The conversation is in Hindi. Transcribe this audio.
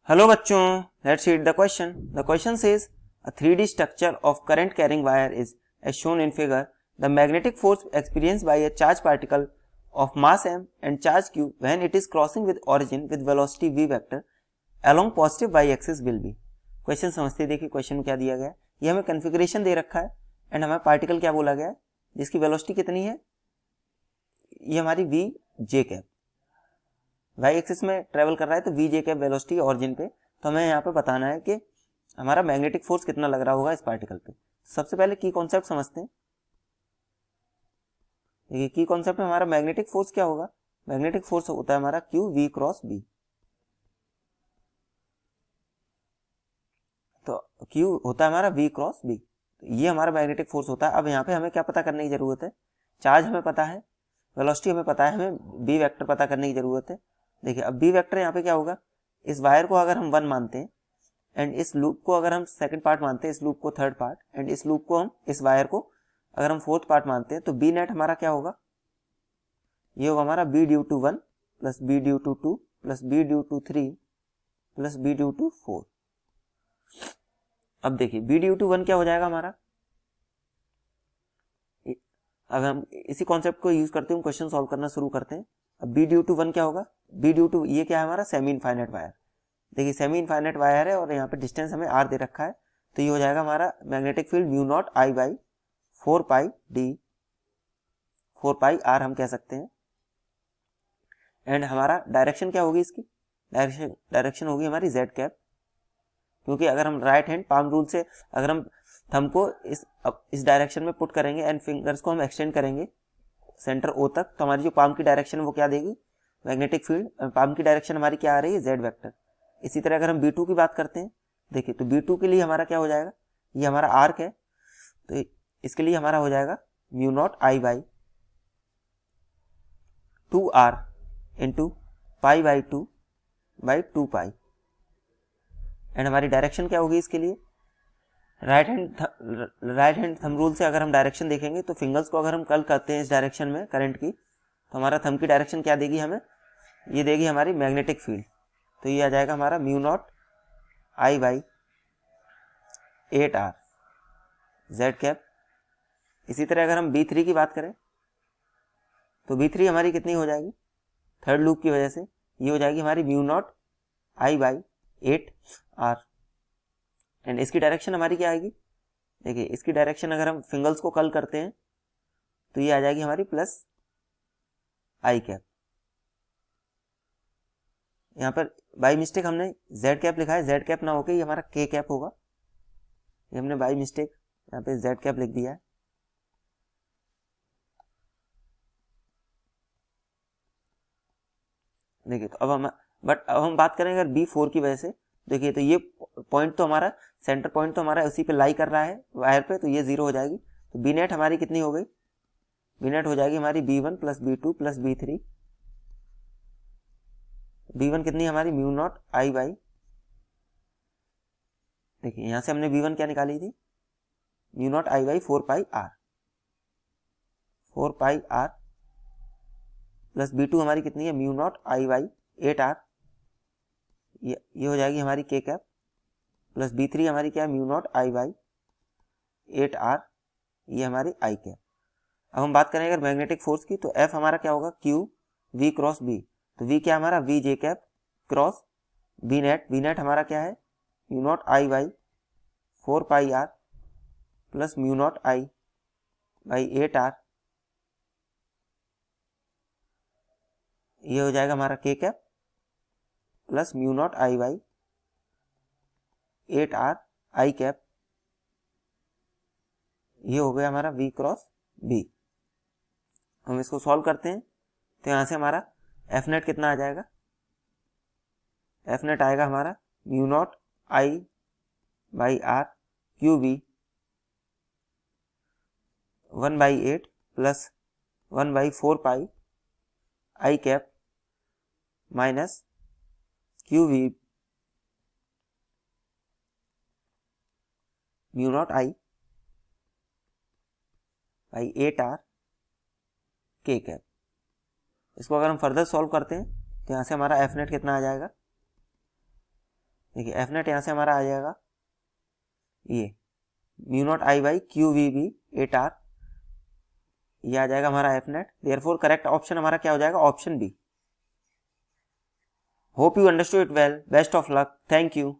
हेलो बच्चों, let's read the question. The question says a 3D structure of current carrying wire is as shown in figure. The magnetic force experienced by a charged particle of mass m and charge q when it is crossing with origin with velocity v vector along positive y axis will be. Question समझते देखिए क्वेश्चन में क्या दिया गया है. ये हमें कन्फिग्रेशन दे रखा है एंड हमें पार्टिकल क्या बोला गया है जिसकी वेलोसिटी कितनी है, ये हमारी v j cap Y axis में ट्रेवल कर रहा है तो V J cap velocity origin पे. तो हमें यहाँ पे बताना है कि हमारा मैग्नेटिक फोर्स कितना लग रहा होगा इस पार्टिकल पे. सबसे पहले की कॉन्सेप्ट समझते हैं. देखिए की कॉन्सेप्ट में हमारा मैग्नेटिक फोर्स क्या होगा. मैग्नेटिक फोर्स होता है हमारा क्यू वी क्रॉस बी. तो क्यू होता है हमारा वी क्रॉस बी, ये हमारा मैग्नेटिक फोर्स होता है. अब यहाँ पे हमें क्या पता करने की जरूरत है. चार्ज हमें पता है, वेलोसिटी हमें पता है, हमें बी वेक्टर पता करने की जरूरत है. देखिए अब बी वेक्टर यहाँ पे क्या होगा, इस वायर को अगर हम 1 मानते हैं एंड इस लूप को अगर हम सेकंड पार्ट मानते हैं, इस लूप को थर्ड पार्ट एंड इस लूप को हम इस वायर को अगर हम फोर्थ पार्ट मानते हैं, तो बी नेट हमारा क्या होगा, ये होगा हमारा B due to 1 plus B due to 2 plus B due to 3 plus B due to 4. अब देखिए बी ड्यू टू 1 क्या हो जाएगा हमारा. अब हम इसी कॉन्सेप्ट को यूज करते हुए क्वेश्चन सॉल्व करना शुरू करते हैं. अब बी ड्यू टू 1 क्या होगा, बी ड्यू टू ये क्या है हमारा सेमी इनफाइनाइट वायर. देखिए सेमी इनफाइनाइट वायर है और यहाँ पे डिस्टेंस हमें आर दे रखा है, तो ये हो जाएगा हमारा magnetic field mu naught I by 4 pi D, 4 pi R हम कह सकते हैं. एंड हमारा डायरेक्शन क्या होगी इसकी, डायरेक्शन होगी हमारी जेड कैप. क्योंकि अगर हम राइट हैंड पाम रूल से अगर हम थंब को इस डायरेक्शन में पुट करेंगे एंड फिंगर्स को हम एक्सटेंड करेंगे सेंटर ओ तक, तो हमारी जो पाम की डायरेक्शन है वो क्या देगी, मैग्नेटिक फील्ड. पाम की डायरेक्शन हमारी क्या आ रही है, जेड वेक्टर. इसी तरह अगर हम B2 की बात करते हैं, देखिए तो B2 के लिए हमारा क्या हो जाएगा, ये हमारा आर्क है, तो इसके लिए हमारा हो जाएगा mu naught I by 2r into pi by 2 by 2 pi. And हमारी डायरेक्शन क्या होगी इसके लिए, राइट हैंड थंब रूल से अगर हम डायरेक्शन देखेंगे तो फिंगर्स को अगर हम कर्ल करते हैं इस डायरेक्शन में करंट की, तो हमारा थंब की डायरेक्शन क्या देगी हमें, ये देगी हमारी मैग्नेटिक फील्ड. तो ये आ जाएगा हमारा mu naught I by 8r Z cap. इसी तरह अगर हम B3 की बात करें तो B3 हमारी कितनी हो जाएगी, थर्ड लूप की वजह से ये हो जाएगी हमारी mu naught I by 8r. And इसकी डायरेक्शन हमारी क्या आएगी, देखिए इसकी डायरेक्शन अगर हम फिंगर्स को कर्ल करते हैं तो ये आ जाएगी हमारी प्लस आई कैप. यहाँ पर बाई मिस्टेक हमने जेड कैप लिखा है, जेड कैप ना होके ये हमारा के कैप होगा. ये हमने बाई मिस्टेक यहाँ पे जेड कैप लिख दिया है. देखिए तो अब हम बात करेंगे अगर B4 की वजह से. देखिए तो ये पॉइंट तो हमारा सेंटर पॉइंट तो हमारा उसी पे लाई कर रहा है वायर पे, तो ये 0 हो जाएगी. तो बी नेट हमारी कितनी हो गई, बी नेट हो जाएगी हमारी B1 plus B2 plus B3. B1 कितनी हमारी म्यू नॉट आई बाई, देखिए यहां से हमने B1 क्या निकाली थी, mu naught I by 4 pi R, 4 pi R plus B2 हमारी कितनी है mu naught I by 8r, ये हो जाएगी हमारी के कैप प्लस B3 हमारी क्या है mu naught I by 8r, ये हमारी आई कैप. अब हम बात करें अगर मैग्नेटिक फोर्स की, तो F हमारा क्या होगा Q V क्रॉस B. तो V क्या हमारा V J cap cross B net. V net हमारा क्या है mu naught I by 4 pi R plus mu naught I by 8r, ये हो जाएगा हमारा K cap plus mu naught I by 8r I cap. ये हो गया हमारा V क्रॉस B. हम इसको सॉल्व करते हैं तो यहां से हमारा एफ नेट कितना आ जाएगा, एफ नेट आएगा हमारा mu naught I by R Q B 1 by 8 plus 1 by 4 pi I cap minus Q V mu naught I by 8r K cap. इसको अगर हम फर्दर सॉल्व करते हैं तो यहाँ से हमारा एफ नेट कितना आ जाएगा, देखिए एफ नेट यहाँ से हमारा आ जाएगा ये mu naught I by Q V B 8R, ये आ जाएगा हमारा F net. Therefore correct option हमारा क्या हो जाएगा, option B. Hope you understood it well, best of luck, thank you.